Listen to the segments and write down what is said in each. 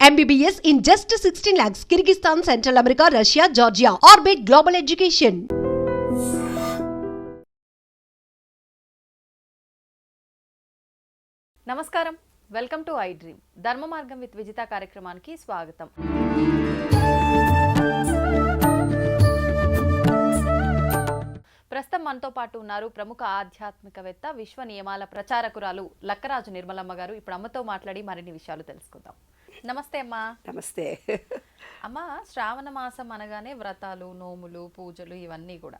MBBS in just 16 lakhs. Kyrgyzstan, Central America, Russia, Georgia. Orbit Global Education. నమస్కారం, welcome to I dream. ధర్మ మార్గం with Vijitha కార్యక్రమానికి స్వాగతం. ప్రస్తుతం మనతో పాటు ఉన్నారు ప్రముఖ ఆధ్యాత్మికవేత్త, విశ్వ నియమాల ప్రచారకురాలు లక్కరాజు నిర్మలమ్మ గారు. ఇప్పుడు అమ్మతో మాట్లాడి మరిన్ని విషయాలు తెలుసుకుందాం. నమస్తే అమ్మా. నమస్తే అమ్మ, శ్రావణ మాసం అనగానే వ్రతాలు, నోములు, పూజలు ఇవన్నీ కూడా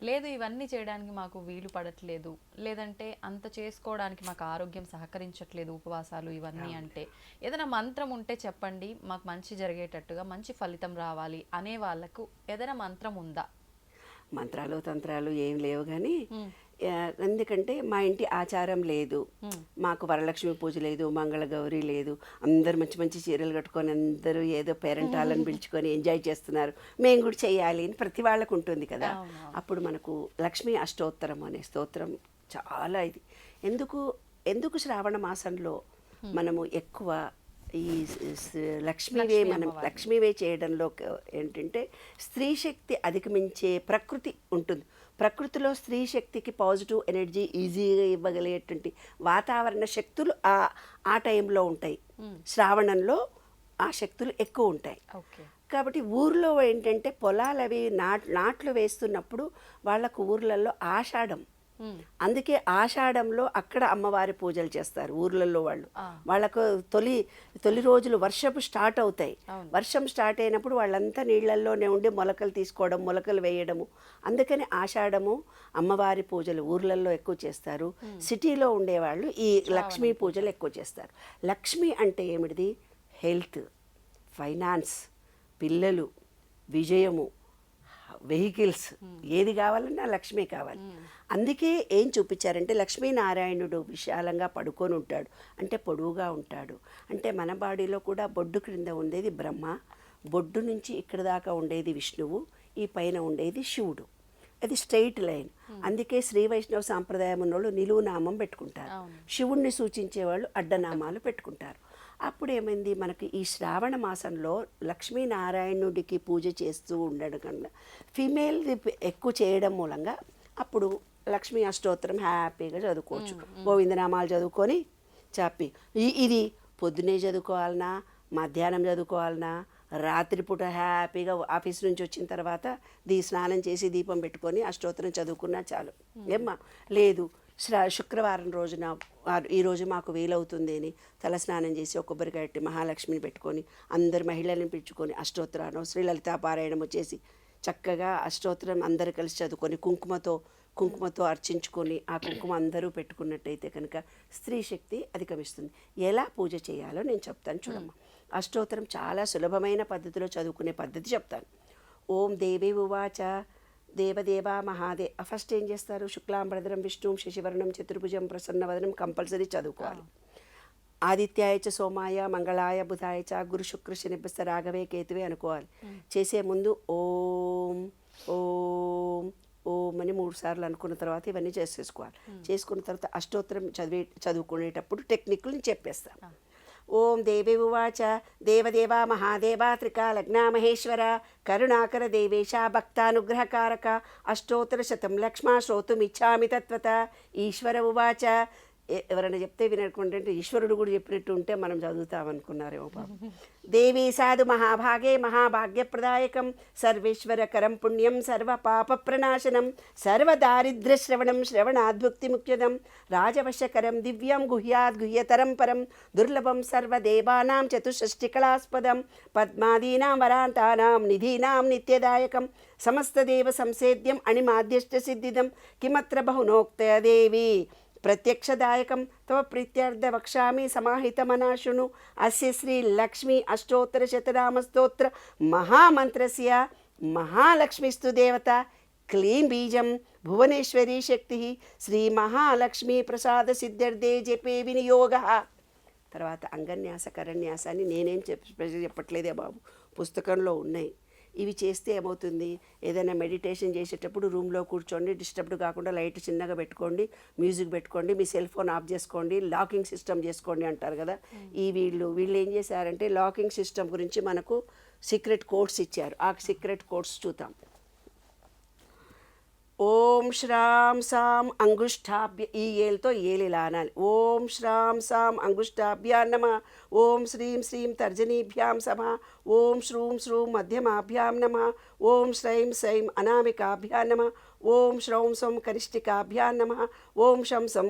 లేదు, ఇవన్నీ చేయడానికి మాకు వీలు పడట్లేదు, లేదంటే అంత చేసుకోవడానికి మాకు ఆరోగ్యం సహకరించట్లేదు, ఉపవాసాలు ఇవన్నీ అంటే ఏదైనా మంత్రం ఉంటే చెప్పండి, మాకు మంచి జరిగేటట్టుగా, మంచి ఫలితం రావాలి అనే వాళ్ళకు ఏదైనా మంత్రం ఉందా? మంత్రాలు తంత్రాలు ఏం లేవు కానీ ఎందుకంటే మా ఇంటి ఆచారం లేదు, మాకు వరలక్ష్మి పూజ లేదు, మంగళ గౌరీ లేదు, అందరు మంచి మంచి చీరలు కట్టుకొని అందరూ ఏదో పేరెంట్ వాళ్ళని పిలుచుకొని ఎంజాయ్ చేస్తున్నారు, మేము కూడా చేయాలి అని ప్రతి వాళ్ళకు ఉంటుంది కదా. అప్పుడు మనకు లక్ష్మీ అష్టోత్తరం అనే స్తోత్రం చాలా ఇది. ఎందుకు శ్రావణ మాసంలో మనము ఎక్కువ ఈ లక్ష్మీవే చేయడంలో ఏంటంటే స్త్రీ శక్తి అధిగమించే ప్రకృతి ఉంటుంది. ప్రకృతిలో స్త్రీ శక్తికి పాజిటివ్ ఎనర్జీ ఈజీగా ఇవ్వగలిగేటువంటి వాతావరణ శక్తులు ఆ టైంలో ఉంటాయి. శ్రావణంలో ఆ శక్తులు ఎక్కువ ఉంటాయి. కాబట్టి ఊర్లో ఏంటంటే పొలాలు అవి నాట్లు వేస్తున్నప్పుడు వాళ్ళకు ఊర్లలో ఆషాఢం, అందుకే ఆషాఢంలో అక్కడ అమ్మవారి పూజలు చేస్తారు ఊర్లలో. వాళ్ళకు తొలి రోజులు వర్షపు స్టార్ట్ అవుతాయి. వర్షం స్టార్ట్ అయినప్పుడు వాళ్ళంతా నీళ్లల్లోనే ఉండి మొలకలు తీసుకోవడం, మొలకలు వేయడము. అందుకని ఆషాఢము అమ్మవారి పూజలు ఊర్లలో ఎక్కువ చేస్తారు. సిటీలో ఉండేవాళ్ళు ఈ లక్ష్మీ పూజలు ఎక్కువ చేస్తారు. లక్ష్మి అంటే ఏమిటిది? హెల్త్, ఫైనాన్స్, పిల్లలు, విజయము, వెహికల్స్, ఏది కావాలన్నా లక్ష్మి కావాలి. అందుకే ఏం చూపించారంటే లక్ష్మీనారాయణుడు విశాలంగా పడుకొని ఉంటాడు, అంటే పొడువుగా ఉంటాడు. అంటే మన బాడీలో కూడా బొడ్డు క్రింద ఉండేది బ్రహ్మ, బొడ్డు నుంచి ఇక్కడ దాకా ఉండేది విష్ణువు, ఈ పైన ఉండేది శివుడు. అది స్ట్రైట్ లైన్. అందుకే శ్రీ వైష్ణవ సాంప్రదాయం ఉన్నోళ్ళు నిలువు నామం పెట్టుకుంటారు, శివుణ్ణి సూచించేవాళ్ళు అడ్డనామాలు పెట్టుకుంటారు. అప్పుడు ఏమైంది, మనకి ఈ శ్రావణ మాసంలో లక్ష్మీనారాయణుడికి పూజ చేస్తూ ఉండడం కన్నా ఫీమేల్ ఎక్కువ చేయడం మూలంగా అప్పుడు లక్ష్మీ అష్టోత్తరం హ్యాపీగా చదువుకోవచ్చు. గోవిందనామాలు చదువుకొని ఇది పొద్దునే చదువుకోవాలన్నా, మధ్యాహ్నం చదువుకోవాలన్నా, రాత్రిపూట హ్యాపీగా ఆఫీస్ నుంచి వచ్చిన తర్వాత స్నానం చేసి దీపం పెట్టుకొని అష్టోత్తరం చదువుకున్నా చాలు. ఏమ్మా లేదు, శుక్రవారం రోజున ఈరోజు మాకు వీలవుతుంది అని తలస్నానం చేసి ఒక కొబ్బరికాయ పెట్టి మహాలక్ష్మిని పెట్టుకొని అందరు మహిళలను పిలుచుకొని అష్టోత్తరాన్ని శ్రీలలితా పారాయణము చేసి చక్కగా అష్టోత్తరం అందరు కలిసి చదువుకొని కుంకుమతో అర్చించుకొని ఆ కుంకుమ అందరూ పెట్టుకున్నట్టయితే కనుక స్త్రీ శక్తి అధిగమిస్తుంది. ఎలా పూజ చేయాలో నేను చెప్తాను చూడమ్మా. అష్టోత్తరం చాలా సులభమైన పద్ధతిలో చదువుకునే పద్ధతి చెప్తాను. ఓం దేవి ఉవాచ దేవదేవా ఫస్ట్ ఏం చేస్తారు? శుక్లాంబరధరం విష్ణుం శశివర్ణం చతుర్భుజం ప్రసన్నవదనం కంపల్సరీ చదువుకోవాలి. ఆదిత్యాయ చ సోమాయ మంగళాయ బుధాయ చ గురు శుక్ర శనిభ్యస్త రాఘవే కేతువే అనుకోవాలి. చేసే ముందు ఓం ఓం ఓం అని 3 సార్లు అనుకున్న తర్వాత ఇవన్నీ చేసేసుకోవాలి. చేసుకున్న తర్వాత అష్టోత్తరం చదువుకునేటప్పుడు టెక్నిక్లు నేను చెప్పేస్తాను. ఓం దేవి ఉవాచ దేవదేవా మహాదేవా త్రికాలగ్నా మహేశ్వర కరుణాకర దేవేశ భక్తానుగ్రహకారక అష్టోత్తరశతం లక్ష్మా శ్రోతుమిచ్చామి తత్వత. ఈశ్వర ఉవాచ, ఎవరైనా చెప్తే వినకుండా అంటే ఈశ్వరుడు కూడా చెప్పినట్టు ఉంటే మనం చదువుతామనుకున్నారేమో పాపం. దేవీ సాధు మహాభాగే మహాభాగ్యప్రదాయకం సర్వేశ్వరకరం పుణ్యం సర్వ పాప ప్రణాశనం సర్వదారిద్ర్యశ్రవణం శ్రవణాద్భుక్తిముఖ్యదం రాజవశకరం దివ్యం గుహ్యాద్ గుహ్యతరం పరం దుర్లభం సర్వదేవానాం చతుషష్టికళాస్పదం పద్మాదీనాం వరాంతానాం నిధీనాం నిత్యదాయకం సమస్తదేవ సంసేద్యం అణిమాద్యష్ట సిద్ధిదం కిమత్ర బహునోక్తయ దేవి ప్రత్యక్షదాయకం తవ ప్రీత్యర్థ వక్ష్యామి సమాహితమనాశృణు. అస్య శ్రీ లక్ష్మీ అష్టోత్తర శతనామస్తోత్ర మహామంత్రస్య మహాలక్ష్మిస్తు దేవత క్లీం బీజం భువనేశ్వరీ శక్తి శ్రీ మహాలక్ష్మీ ప్రసాద సిద్ధ్యర్థే జపే వినియోగ. తర్వాత అంగన్యాస కరన్యాసాన్ని నేనేం చెప్పట్లేదే బాబు, పుస్తకంలో ఉన్నాయి. ఇవి చేస్తే ఏమవుతుంది, ఏదైనా మెడిటేషన్ చేసేటప్పుడు రూమ్లో కూర్చోండి, డిస్టర్బ్డ్ కాకుండా లైట్ చిన్నగా పెట్టుకోండి, మ్యూజిక్ పెట్టుకోండి, మీ సెల్ ఫోన్ ఆఫ్ చేసుకోండి, లాకింగ్ సిస్టమ్ చేసుకోండి అంటారు కదా. వీళ్ళు ఏం చేశారంటే లాకింగ్ సిస్టమ్ గురించి మనకు సీక్రెట్ కోడ్స్ ఇచ్చారు. ఆ సీక్రెట్ కోడ్స్ చూద్దాం. ఓం శ్రాం సాం అంగుష్టాభ్య, ఈ ఏలుతో ఏలు ఇలా అనాలి. ఓం శ్రాం సాం అంగుష్టాభ్యాం నమః. ఓం శ్రీం శ్రీం తర్జనీభ్యాం సమః. ఓం శ్రూం శ్రూం మధ్యమాభ్యాం నమః. ఓం శ్రైం సైం అనామికాభ్యాం నమః. ఓం శ్రౌం సౌం కనిష్ఠికాభ్యాం నమః. ఓం శం సం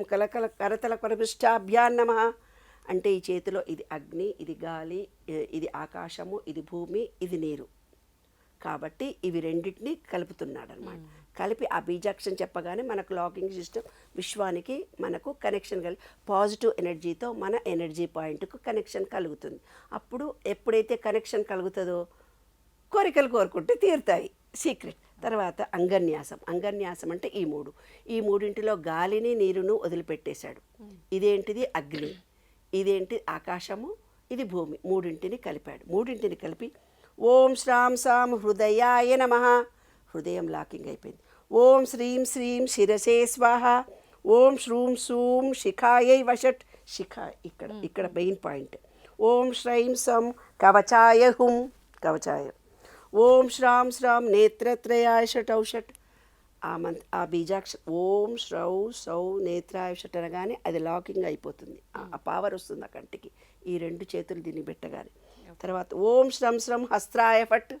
కరతల పరపృష్ఠాభ్యాం నమః. అంటే ఈ చేతిలో ఇది అగ్ని, ఇది గాలి, ఇది ఆకాశము, ఇది భూమి, ఇది నీరు. కాబట్టి ఇవి రెండింటినీ కలుపుతున్నాడు అనమాట. కలిపి ఆ బీజాక్షరం చెప్పగానే మనకు లాకింగ్ సిస్టమ్ విశ్వానికి మనకు కనెక్షన్ పాజిటివ్ ఎనర్జీతో మన ఎనర్జీ పాయింట్కు కనెక్షన్ కలుగుతుంది. అప్పుడు ఎప్పుడైతే కనెక్షన్ కలుగుతుందో కోరికలు కోరుకుంటే తీరుతాయి. సీక్రెట్. తర్వాత అంగన్యాసం. అంగన్యాసం అంటే ఈ మూడింటిలో గాలిని నీరును వదిలిపెట్టేశాడు. ఇదేంటిది అగ్ని, ఇదేంటి ఆకాశము, ఇది భూమి, మూడింటిని కలిపాడు. మూడింటిని కలిపి ఓం శ్రాం సాం హృదయాయ నమః. హృదయం లాకింగ్ అయిపోయింది. ఓం శ్రీం శ్రీం శిరసే స్వాహ. ఓం శ్రూం సూం శిఖాయై వషట్. శిఖ ఇక్కడ మెయిన్ పాయింట్. ఓం శ్రైం సం కవచాయ హుం. కవచాయ. ఓం శ్రాం శ్రాం నేత్రత్రయాయ షట్ ఔషట్. ఆ బీజాక్ష ఓం శ్రౌ సౌ నేత్రాయ షట్ అనగానే అది లాకింగ్ అయిపోతుంది. ఆ పవర్ వస్తుంది ఆ కంటికి. ఈ రెండు చేతులు దీన్ని పెట్టగానే. తర్వాత ఓం శ్రం శ్రం హస్త్రాయ ఫట్.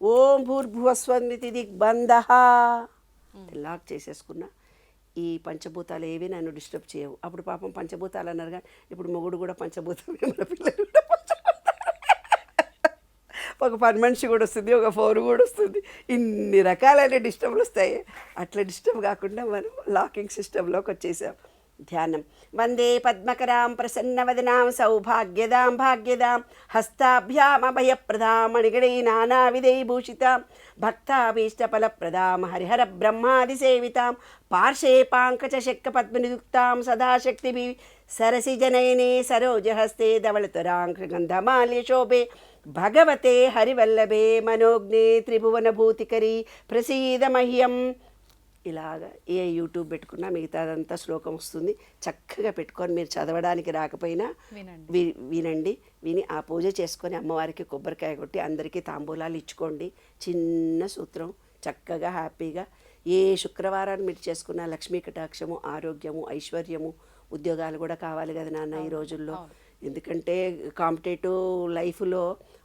ఓం భూర్భువస్వన్మితి దిగ్బంధః. లాక్ చేసేసుకున్నా. ఈ పంచభూతాలు ఏవి నన్ను డిస్టర్బ్ చేయవు. అప్పుడు పాపం పంచభూతాలు అన్నారు కానీ ఇప్పుడు మొగుడు కూడా పంచభూతమే, మన పిల్లలు కూడా ఒక 10 మనిషి కూడా వస్తుంది, ఒక 4 కూడా వస్తుంది. ఇన్ని రకాలైన డిస్టర్బ్లు వస్తాయి. అట్లా డిస్టర్బ్ కాకుండా మనం లాకింగ్ సిస్టంలోకి వచ్చేసాం. ధ్యానం. వందే పద్మకరాం ప్రసన్నవదనాం సౌభాగ్యదాం భాగ్యదాం హస్తాభ్యామభయప్రదాం మణిగణై నానావిధైభూషితాం భక్తాభీష్టఫలప్రదాం హరిహర బ్రహ్మాదిసేవితాం పార్శ్వే పాంకజశక్తపద్మనియుక్తాం సదాశక్తిభిః సరసిజనయనే సరోజహస్తే ధవళతరాంకృగంధమాల్యశోభే భగవతే హరివల్లభే మనోజ్ఞే త్రిభువనభూతికరీ ప్రసీద మహ్యం. ఇలాగా ఏ యూట్యూబ్ పెట్టుకున్నా మిగతాదంతా శ్లోకం వస్తుంది. చక్కగా పెట్టుకొని మీరు చదవడానికి రాకపోయినా వినండి. విని ఆ పూజ చేసుకొని అమ్మవారికి కొబ్బరికాయ కొట్టి అందరికీ తాంబూలాలు ఇచ్చుకోండి. చిన్న సూత్రం. చక్కగా హ్యాపీగా ఏ శుక్రవారాన్ని మీరు చేసుకున్న లక్ష్మీ కటాక్షము, ఆరోగ్యము, ఐశ్వర్యము, ఉద్యోగాలు కూడా కావాలి కదా నాన్న ఈ రోజుల్లో. ఎందుకంటే కాంపిటేటివ్ లైఫ్లో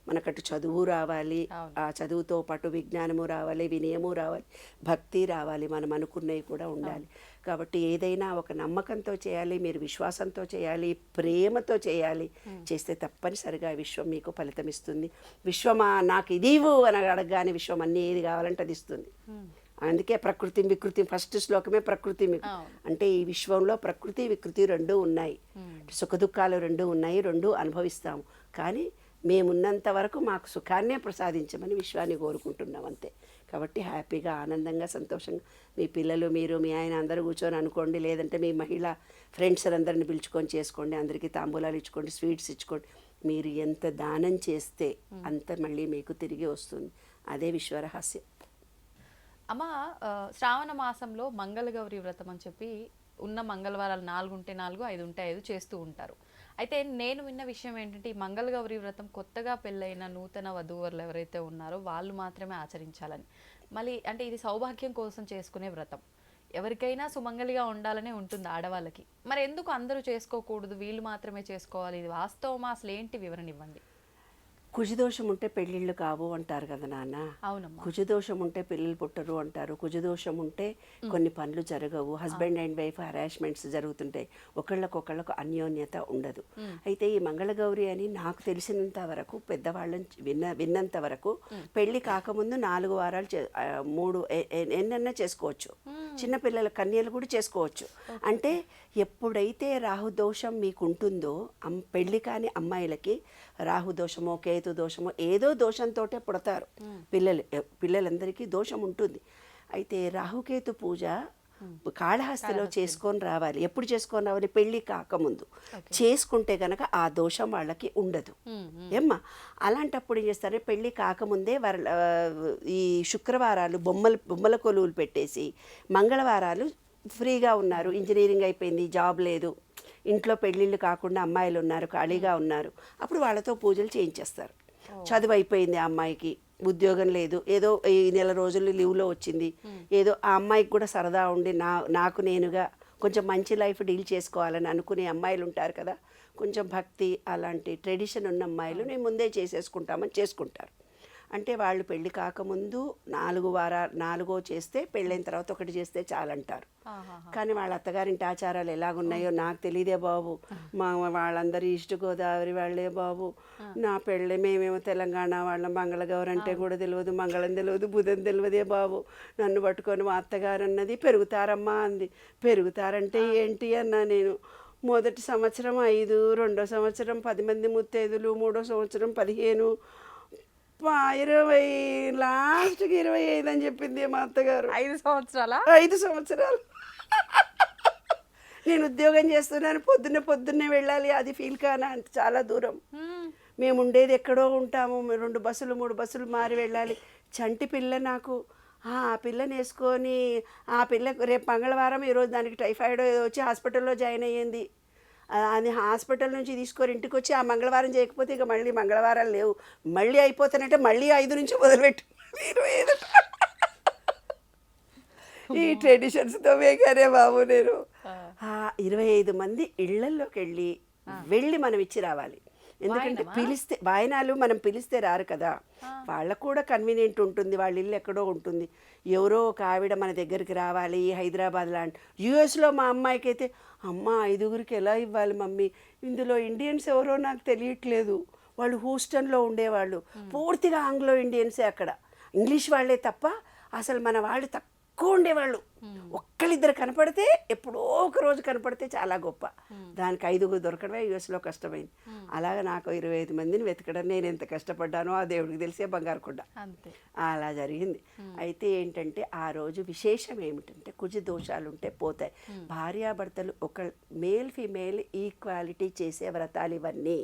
మనకటు చదువు రావాలి, ఆ చదువుతో పాటు విజ్ఞానము రావాలి, వినయము రావాలి, భక్తి రావాలి, మనం అనుకున్నవి కూడా ఉండాలి. కాబట్టి ఏదైనా ఒక నమ్మకంతో చేయాలి, మీరు విశ్వాసంతో చేయాలి, ప్రేమతో చేయాలి. చేస్తే తప్పనిసరిగా విశ్వం మీకు ఫలితం ఇస్తుంది. విశ్వమా నాకు ఇదివు అని అడగగానే విశ్వం అన్నీ ఏది కావాలంటే అది ఇస్తుంది. అందుకే ప్రకృతి వికృతి ఫస్ట్ శ్లోకమే ప్రకృతి అంటే ఈ విశ్వంలో ప్రకృతి వికృతి రెండూ ఉన్నాయి. సుఖదుఖాలు రెండూ ఉన్నాయి, రెండూ అనుభవిస్తాము. కానీ మేమున్నంత వరకు మాకు సుఖాన్నే ప్రసాదించమని విశ్వాన్ని కోరుకుంటున్నాం అంతే. కాబట్టి హ్యాపీగా ఆనందంగా సంతోషంగా మీ పిల్లలు మీరు మీ ఆయన అందరూ కూర్చొని అనుకోండి. లేదంటే మీ మహిళా ఫ్రెండ్స్ అందరిని పిలుచుకొని చేసుకోండి. అందరికీ తాంబూలాలు ఇచ్చుకోండి, స్వీట్స్ ఇచ్చుకోండి. మీరు ఎంత దానం చేస్తే అంత మళ్ళీ మీకు తిరిగి వస్తుంది. అదే విశ్వరహస్యం. అమ్మ, శ్రావణ మాసంలో మంగళగౌరి వ్రతం అని చెప్పి ఉన్న మంగళవారాలు 4 ఉంటే 4, 5 ఉంటే 5 చేస్తూ ఉంటారు. అయితే నేను విన్న విషయం ఏంటంటే ఈ మంగళగౌరి వ్రతం కొత్తగా పెళ్ళైన నూతన వధూవరులు ఎవరైతే ఉన్నారో వాళ్ళు మాత్రమే ఆచరించాలని. మళ్ళీ అంటే ఇది సౌభాగ్యం కోసం చేసుకునే వ్రతం. ఎవరికైనా సుమంగళిగా ఉండాలనే ఉంటుంది ఆడవాళ్ళకి. మరి ఎందుకు అందరూ చేసుకోకూడదు, వీళ్ళు మాత్రమే చేసుకోవాలి? ఇది వాస్తవమా? అసలు ఏంటి వివరణ ఇవ్వండి. కుజదోషం ఉంటే పెళ్ళిళ్ళు కావు అంటారు కదా నాన్న. అవునమ్మా. కుజదోషం ఉంటే పిల్లలు పుట్టరు అంటారు. కుజదోషం ఉంటే కొన్ని పనులు జరగవు. హస్బెండ్ అండ్ వైఫ్ హరాస్మెంట్స్ జరుగుతుంటాయి. ఒకళ్ళకొకళ్ళకు అన్యోన్యత ఉండదు. అయితే ఈ మంగళగౌరి అని నాకు తెలిసినంత వరకు, పెద్దవాళ్ళని విన్నంత వరకు, పెళ్లి కాకముందు 4 వారాలు 3 ఎన్నన్నా చేసుకోవచ్చు. చిన్నపిల్లల కన్యలు కూడా చేసుకోవచ్చు. అంటే ఎప్పుడైతే రాహుదోషం మీకు ఉంటుందో పెళ్లి కాని అమ్మాయిలకి రాహుదోషమో కేతు దోషమో ఏదో దోషంతో పుడతారు పిల్లలందరికీ దోషం ఉంటుంది. అయితే రాహుకేతు పూజ కాళహస్తిలో చేసుకొని రావాలి. ఎప్పుడు చేసుకొని రావాలి? పెళ్ళి కాకముందు చేసుకుంటే కనుక ఆ దోషం వాళ్ళకి ఉండదు. ఏమ్మా అలాంటప్పుడు ఏం చేస్తారంటే పెళ్ళి కాకముందే ఈ శుక్రవారాలు బొమ్మల కొలువులు పెట్టేసి మంగళవారాలు ఫ్రీగా ఉన్నారు, ఇంజనీరింగ్ అయిపోయింది, జాబ్ లేదు, ఇంట్లో పెళ్ళిళ్ళు కాకుండా అమ్మాయిలు ఉన్నారు, ఖాళీగా ఉన్నారు, అప్పుడు వాళ్ళతో పూజలు చేయించేస్తారు. చదువు అయిపోయింది ఆ అమ్మాయికి, ఉద్యోగం లేదు, ఏదో ఈ నెల రోజులు లీవ్లో వచ్చింది, ఏదో ఆ అమ్మాయికి కూడా సరదా ఉండి నాకు నేనుగా కొంచెం మంచి లైఫ్ డీల్ చేసుకోవాలని అనుకునే అమ్మాయిలు ఉంటారు కదా, కొంచెం భక్తి అలాంటి ట్రెడిషన్ ఉన్న అమ్మాయిలు నేను ముందే చేసేసుకుంటామని చేసుకుంటారు. అంటే వాళ్ళు పెళ్లి కాకముందు 4 చేస్తే పెళ్ళైన తర్వాత ఒకటి చేస్తే చాలంటారు. కానీ వాళ్ళ అత్తగారింటి ఆచారాలు ఎలాగున్నాయో నాకు తెలియదే బాబు, వాళ్ళందరూ ఈస్ట్ గోదావరి వాళ్ళే బాబు, నా పెళ్ళి మేమేమో తెలంగాణ వాళ్ళం, మంగళగౌరి అంటే కూడా తెలియదు, మంగళం తెలియదు, బుధం తెలియదే బాబు, నన్ను పట్టుకొని మా అత్తగారు అన్నది పెరుగుతారమ్మా అంది. పెరుగుతారంటే ఏంటి అన్నా నేను. మొదటి సంవత్సరం 5, రెండో సంవత్సరం 10 మంది ముత్తైదులు, 3వ సంవత్సరం 15, 20, లాస్ట్కి 25 అని చెప్పింది మా అత్తగారు. 5 సంవత్సరాలా? 5 సంవత్సరాలు. నేను ఉద్యోగం చేస్తున్నాను, పొద్దున్నే వెళ్ళాలి, అది ఫీల్ కానా అంటే చాలా దూరం, మేము ఉండేది ఎక్కడో ఉంటాము, 2 బస్సులు 3 బస్సులు మారి వెళ్ళాలి. చంటి పిల్ల నాకు, ఆ పిల్లని వేసుకొని ఆ పిల్ల రేపు మంగళవారం, ఈరోజు దానికి టైఫాయిడ్ ఏదో వచ్చి హాస్పిటల్లో జాయిన్ అయ్యింది. అది హాస్పిటల్ నుంచి తీసుకొని ఇంటికి వచ్చి ఆ మంగళవారం చేయకపోతే ఇక మళ్ళీ మంగళవారాలు లేవు, మళ్ళీ అయిపోతానంటే మళ్ళీ 5 నుంచి మొదలుపెట్టి 25. ఈ ట్రెడిషన్స్తో వేగానే బాబు నేను. 25 మంది ఇళ్లలోకి వెళ్ళి మనం ఇచ్చి రావాలి. ఎందుకంటే పిలిస్తే వాయనాలు మనం పిలిస్తే రారు కదా, వాళ్ళకు కూడా కన్వీనియంట్ ఉంటుంది, వాళ్ళ ఇల్లు ఎక్కడో ఉంటుంది, ఎవరో ఒక ఆవిడ మన దగ్గరికి రావాలి. హైదరాబాద్ లాంటి యూఎస్లో మా అమ్మాయికి అయితే, అమ్మ 5గురికి ఎలా ఇవ్వాలి మమ్మీ, ఇందులో ఇండియన్స్ ఎవరో నాకు తెలియట్లేదు, వాళ్ళు హూస్టన్లో ఉండేవాళ్ళు, పూర్తిగా ఆంగ్లో ఇండియన్సే, అక్కడ ఇంగ్లీష్ వాళ్ళే తప్ప అసలు మన వాళ్ళు తక్కువ ఉండేవాళ్ళు. ఒక్కళ్ళిద్దరు కనపడితే, ఎప్పుడో ఒక రోజు కనపడితే చాలా గొప్ప, దానికి 5గురు దొరకడమే యూఎస్లో కష్టమైంది. అలాగా నాకు 25 మందిని వెతకడం నేను ఎంత కష్టపడ్డానో ఆ దేవుడికి తెలిసే బంగారు కొండ. అలా జరిగింది. అయితే ఏంటంటే ఆ రోజు విశేషం ఏమిటంటే కుజ దోషాలు ఉంటే పోతాయి. భార్యాభర్తలు ఒక మేల్ ఫీమేల్ ఈక్వాలిటీ చేసే వ్రతాలు ఇవన్నీ.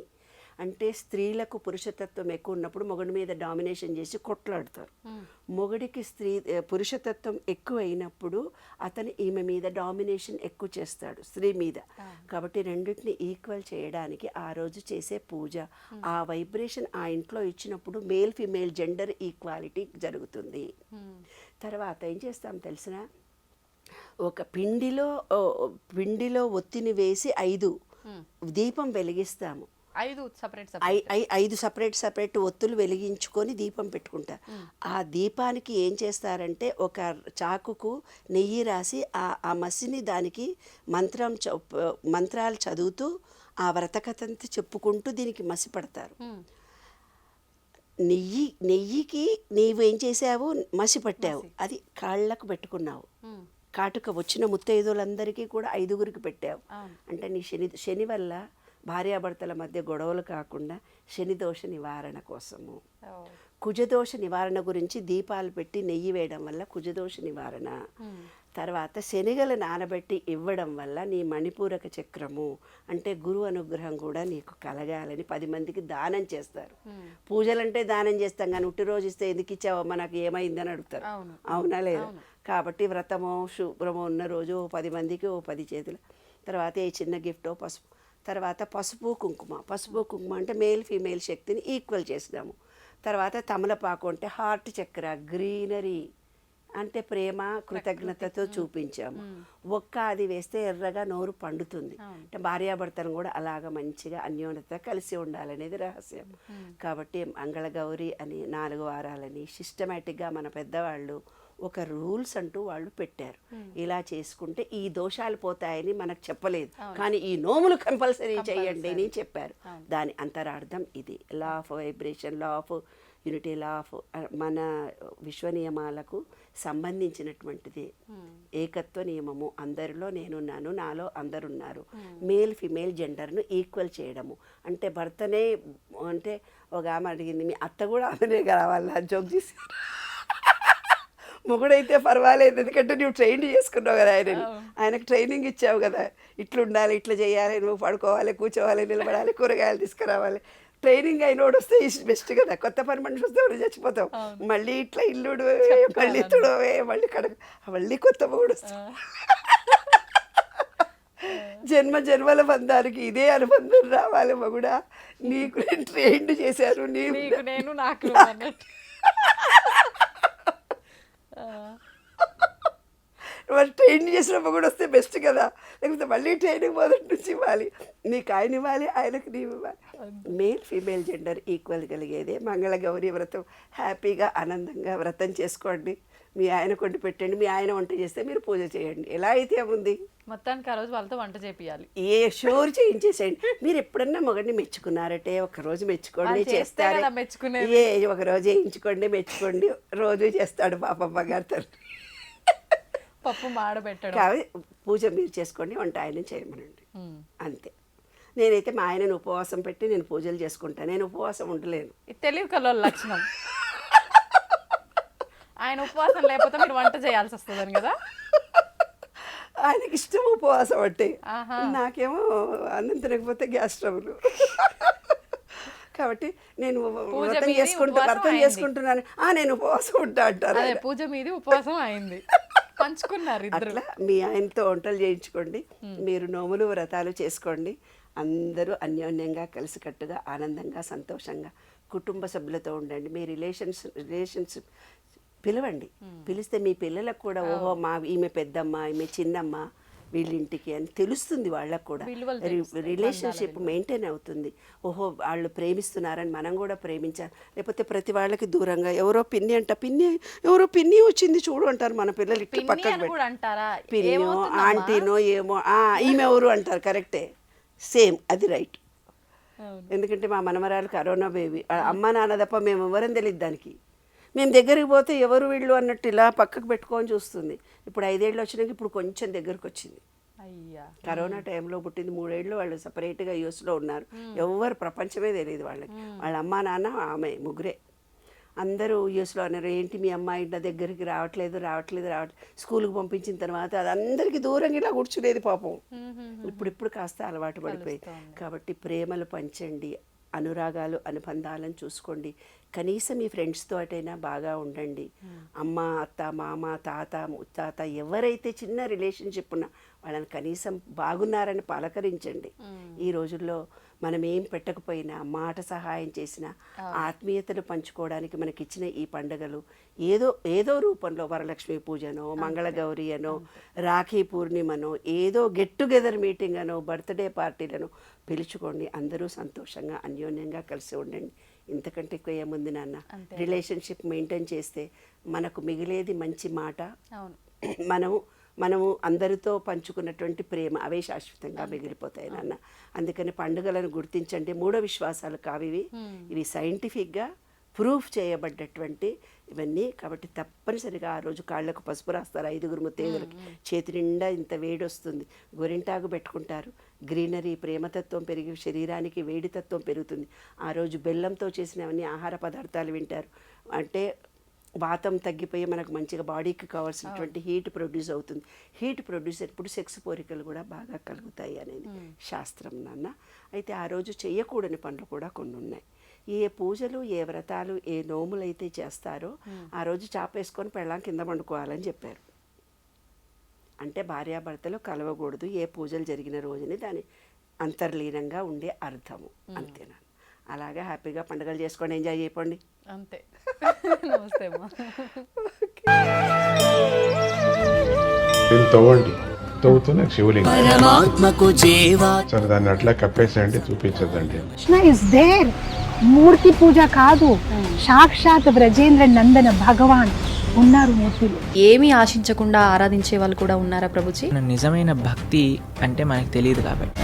అంటే స్త్రీలకు పురుషతత్వం ఎక్కువ ఉన్నప్పుడు మొగుడి మీద డామినేషన్ చేసి కొట్లాడతారు, మొగుడికి పురుషతత్వం ఎక్కువ అయినప్పుడు అతను ఈమె మీద డామినేషన్ ఎక్కువ చేస్తాడు స్త్రీ మీద. కాబట్టి రెండింటిని ఈక్వల్ చేయడానికి ఆ రోజు చేసే పూజ, ఆ వైబ్రేషన్ ఆ ఇంట్లో ఇచ్చినప్పుడు మేల్ ఫీమేల్ జెండర్ ఈక్వాలిటీ జరుగుతుంది. తర్వాత ఏం చేస్తాం తెలిసిన, ఒక పిండిలో ఒత్తిని వేసి 5 దీపం వెలిగిస్తాము. 5 సపరేట్ ఒత్తులు వెలిగించుకొని దీపం పెట్టుకుంటారు. ఆ దీపానికి ఏం చేస్తారంటే ఒక చాకుకు నెయ్యి రాసి ఆ మసిని దానికి మంత్రాలు చదువుతూ ఆ వ్రతకథంతా చెప్పుకుంటూ దీనికి మసి పడతారు. నెయ్యికి నీవు ఏం చేసావు, మసి పట్టావు, అది కాళ్ళకు పెట్టుకున్నావు, కాటుక వచ్చిన ముత్తైదులందరికీ కూడా 5గురికి పెట్టావు. అంటే నీ శని వల్ల భార్యాభర్తల మధ్య గొడవలు కాకుండా శని దోష నివారణ కోసము. కుజదోష నివారణ గురించి దీపాలు పెట్టి నెయ్యి వేయడం వల్ల కుజదోష నివారణ. తర్వాత శనిగలు నానబెట్టి ఇవ్వడం వల్ల నీ మణిపూరక చక్రము అంటే గురు అనుగ్రహం కూడా నీకు కలగాలని 10 మందికి దానం చేస్తారు. పూజలంటే దానం చేస్తాం కానీ ఉట్టి రోజు ఇస్తే ఎందుకు ఇచ్చావో మనకు ఏమైందని అడుగుతారు, అవునా లేదా? కాబట్టి వ్రతమో శుభ్రమో ఉన్న రోజు 10 మందికి 10 చేతులు. తర్వాత ఏ చిన్న గిఫ్టో పసుపు. తర్వాత పసుపు కుంకుమ అంటే మేల్ ఫీమేల్ శక్తిని ఈక్వల్ చేసినాము. తర్వాత తమలపాకు అంటే హార్ట్ చక్ర, గ్రీనరీ అంటే ప్రేమ కృతజ్ఞతతో చూపించాము. అది వేస్తే ఎర్రగా నోరు పండుతుంది. అంటే భార్యాభర్తను కూడా అలాగ మంచిగా అన్యోన్యత కలిసి ఉండాలనేది రహస్యం. కాబట్టి మంగళగౌరి అని 4 వారాలని సిస్టమేటిక్గా మన పెద్దవాళ్ళు ఒక రూల్స్ అంటూ వాళ్ళు పెట్టారు. ఇలా చేసుకుంటే ఈ దోషాలు పోతాయని మనకు చెప్పలేదు, కానీ ఈ నోములు కంపల్సరీ చేయండి అని చెప్పారు. దాని అంతరార్థం ఇది. Law of vibration, law of unity, law of మన విశ్వ నియమాలకు సంబంధించినటువంటిది. ఏకత్వ నియమము, అందరిలో నేనున్నాను, నాలో అందరున్నారు. మేల్ ఫిమేల్ జెండర్ను ఈక్వల్ చేయడము అంటే భర్తనే అంటే ఒక ఆమె అడిగింది, మీ అత్త కూడా ఆమెనే కావాలా జోక్ చేశారు. మొగుడైతే పర్వాలేదు, ఎందుకంటే నువ్వు ట్రైన్ చేసుకున్నావు కదా ఆయనని, ఆయనకు ట్రైనింగ్ ఇచ్చావు కదా, ఇట్లా ఉండాలి, ఇట్లా చేయాలి, నువ్వు పడుకోవాలి, కూర్చోవాలి, నిలబడాలి, కూరగాయలు తీసుకురావాలి. ట్రైనింగ్ అయినోడు వస్తే బెస్ట్ కదా. కొత్త పని మనిషి వస్తే ఎవరు చచ్చిపోతావు, మళ్ళీ ఇట్లా ఇల్లుడు, మళ్ళీ తుడవే, మళ్ళీ కడగ, మళ్ళీ కొత్త మొగుడు వస్తావు. జన్మ జన్మల బంధానికి ఇదే అనుబంధం రావాలి మగుడా. నీకు నేను ట్రైన్ చేశాను, నేను నాకు మరి ట్రైన్ చేసిన మొగుడు వస్తే బెస్ట్ కదా. లేకపోతే మళ్ళీ ట్రైనింగ్ మొదటి నుంచి ఇవ్వాలి, నీకు ఆయన ఇవ్వాలి, ఆయనకు నీవు ఇవ్వాలి. మేల్ ఫీమేల్ జెండర్ ఈక్వల్ కలిగేదే మంగళ గౌరీ వ్రతం. హ్యాపీగా ఆనందంగా వ్రతం చేసుకోండి, మీ ఆయన కొండి పెట్టండి, మీ ఆయన వంట చేస్తే మీరు పూజ చేయండి. ఎలా అయితే ఉంది మొత్తానికి ఆ రోజు వాళ్ళతో వంట చేపియాలి, షూర్ చేయించేసేయండి. మీరు ఎప్పుడన్నా మొగడిని మెచ్చుకున్నారంటే ఒకరోజు మెచ్చుకోండి, చేస్తారు, ఒకరోజు వేయించుకోండి, మెచ్చుకోండి, రోజు చేస్తాడు పాపమ్మ గారు తండ్రి. పప్పు మాడబెట్టడం. కాబట్టి పూజ మీరు చేసుకోండి, వంట ఆయన చేయమనండి, అంతే. నేనైతే మా ఆయనను ఉపవాసం పెట్టి నేను పూజలు చేసుకుంటాను, నేను ఉపవాసం ఉండలేను. తెలివి కల్లోల లక్షణం. ఆయన ఉపవాసం లేకపోతే మీరు వంట చేయాల్సి వస్తుందని కదా. ఆయనకి ఇష్టం ఉపవాసం అంటే, నాకేమో అన్నం తినకపోతే గ్యాస్ ట్రబుల్. కాబట్టి నేను వ్రతం చేసుకుంటున్నాను, నేను ఉపవాసం ఉంటా అంటారు. పూజ మీది ఉపవాసం అయింది, పంచుకున్నారు ఇద్దరు. అట్లా మీ ఆయనతో వంటలు చేయించుకోండి, మీరు నోములు వ్రతాలు చేసుకోండి. అందరూ అన్యోన్యంగా కలిసికట్టుగా ఆనందంగా సంతోషంగా కుటుంబ సభ్యులతో ఉండండి. మీ రిలేషన్స్ పిలవండి, పిలిస్తే మీ పిల్లలకు కూడా ఓహో మా ఈమె పెద్దమ్మ, ఈమె చిన్నమ్మ వీళ్ళింటికి అని తెలుస్తుంది, వాళ్ళకు కూడా రిలేషన్షిప్ మెయింటైన్ అవుతుంది. ఓహో వాళ్ళు ప్రేమిస్తున్నారని మనం కూడా ప్రేమించాలి. లేకపోతే ప్రతి వాళ్ళకి దూరంగా ఎవరో పిన్ని అంట, ఎవరో పిన్ని వచ్చింది చూడు అంటారు మన పిల్లలు, ఇట్లా పక్కకు పిన్నో ఆంటీనో ఏమో ఈమె ఎవరు అంటారు. కరెక్టే, సేమ్, అది రైట్. ఎందుకంటే మా మనమరాలు కరోనా బేబీ, అమ్మ నాన్న తప్ప మేము ఎవరని తెలియదు దానికి. మేము దగ్గరికి పోతే ఎవరు వీళ్ళు అన్నట్టు ఇలా పక్కకు పెట్టుకొని చూస్తుంది. ఇప్పుడు 5 ఏళ్ళు వచ్చినాక ఇప్పుడు కొంచెం దగ్గరకు వచ్చింది. కరోనా టైంలో పుట్టింది, 3 ఏళ్ళు వాళ్ళు సపరేట్గా యూఎస్లో ఉన్నారు. ఎవరు ప్రపంచమే తెలియదు వాళ్ళకి. వాళ్ళ అమ్మ నాన్న ఆమె ముగ్గురే. అందరూ యూఎస్లో అన్నారు, ఏంటి మీ అమ్మాయి ఇంటి దగ్గరికి రావట్లేదు. స్కూల్కి పంపించిన తర్వాత అది అందరికీ దూరంగా ఇలా కూర్చునేది పాపం. ఇప్పుడు కాస్త అలవాటు పడిపోయి. కాబట్టి ప్రేమలు పంచండి, అనురాగాలు అనుబంధాలను చూసుకోండి. కనీసం మీ ఫ్రెండ్స్తో అటైనా బాగా ఉండండి. అమ్మ, అత్త, మామ, తాత, ముత్తాత ఎవరైతే చిన్న రిలేషన్షిప్ ఉన్నా వాళ్ళని కనీసం బాగున్నారని పలకరించండి. ఈ రోజుల్లో మనం ఏం పెట్టకపోయినా మాట సహాయం చేసినా ఆత్మీయతలు పంచుకోవడానికి మనకిచ్చిన ఈ పండుగలు ఏదో రూపంలో వరలక్ష్మి పూజనో, మంగళగౌరి అనో, రాఖీ పూర్ణిమనో, ఏదో గెట్ టుగెదర్ మీటింగ్ అనో, బర్త్డే పార్టీలను పిలుచుకోండి. అందరూ సంతోషంగా అన్యోన్యంగా కలిసి ఉండండి. ఇంతకంటే ఎక్కువ ఏముంది నాన్న. రిలేషన్షిప్ మెయింటైన్ చేస్తే మనకు మిగిలేది మంచి మాట, మనము అందరితో పంచుకున్నటువంటి ప్రేమ, అవే శాశ్వతంగా మిగిలిపోతాయి నాన్న. అందుకని పండుగలను గుర్తించండి. మూఢ విశ్వాసాలు కావివి, ఇవి సైంటిఫిక్గా ప్రూఫ్ చేయబడ్డటువంటి ఇవన్నీ. కాబట్టి తప్పనిసరిగా ఆ రోజు కాళ్ళకు పసుపు రాస్తారు 5 ముత్తైదులకి, చేతి నిండా ఇంత వేడి వస్తుంది, గోరింటాకు పెట్టుకుంటారు. గ్రీనరీ, ప్రేమతత్వం పెరిగి శరీరానికి వేడితత్వం పెరుగుతుంది. ఆ రోజు బెల్లంతో చేసినవన్నీ ఆహార పదార్థాలు వింటారు. అంటే వాతం తగ్గిపోయి మనకు మంచిగా బాడీకి కావాల్సినటువంటి హీట్ ప్రొడ్యూస్ అవుతుంది. హీట్ ప్రొడ్యూస్ ఎప్పుడు సెక్స్ కోరికలు కూడా బాగా కలుగుతాయి అనేది శాస్త్రం నాన్న. అయితే ఆ రోజు చేయకూడని పనులు కూడా కొన్ని ఉన్నాయి. ఏ పూజలు, ఏ వ్రతాలు, ఏ నోములు అయితే చేస్తారో ఆ రోజు చాపేసుకొని పెళ్ళాం కింద పండుకోవాలని చెప్పారు. అంటే భార్యాభర్తలు కలవకూడదు ఏ పూజలు జరిగిన రోజుని దాని అంతర్లీనంగా ఉండే అర్థము, అంతేనా. అలాగే హ్యాపీగా పండుగలు చేసుకొని ఎంజాయ్ చేయకండి, అంతే. నమస్తే అమ్మా. తవ్వండి, తవ్వుతూనే శివలింగం సరే దాన్ని అట్లా కప్పేసేయండి, చూపించదండి. మూర్తి పూజ కాదు, సాక్షాత్ బ్రజేంద్ర నందన భగవాన్ ఉన్నారు మూర్తిలో. ఏమీ ఆశించకుండా ఆరాధించే వాళ్ళు కూడా ఉన్నారా ప్రభుజీ? నిజమైన భక్తి అంటే మనకు తెలియదు కాబట్టి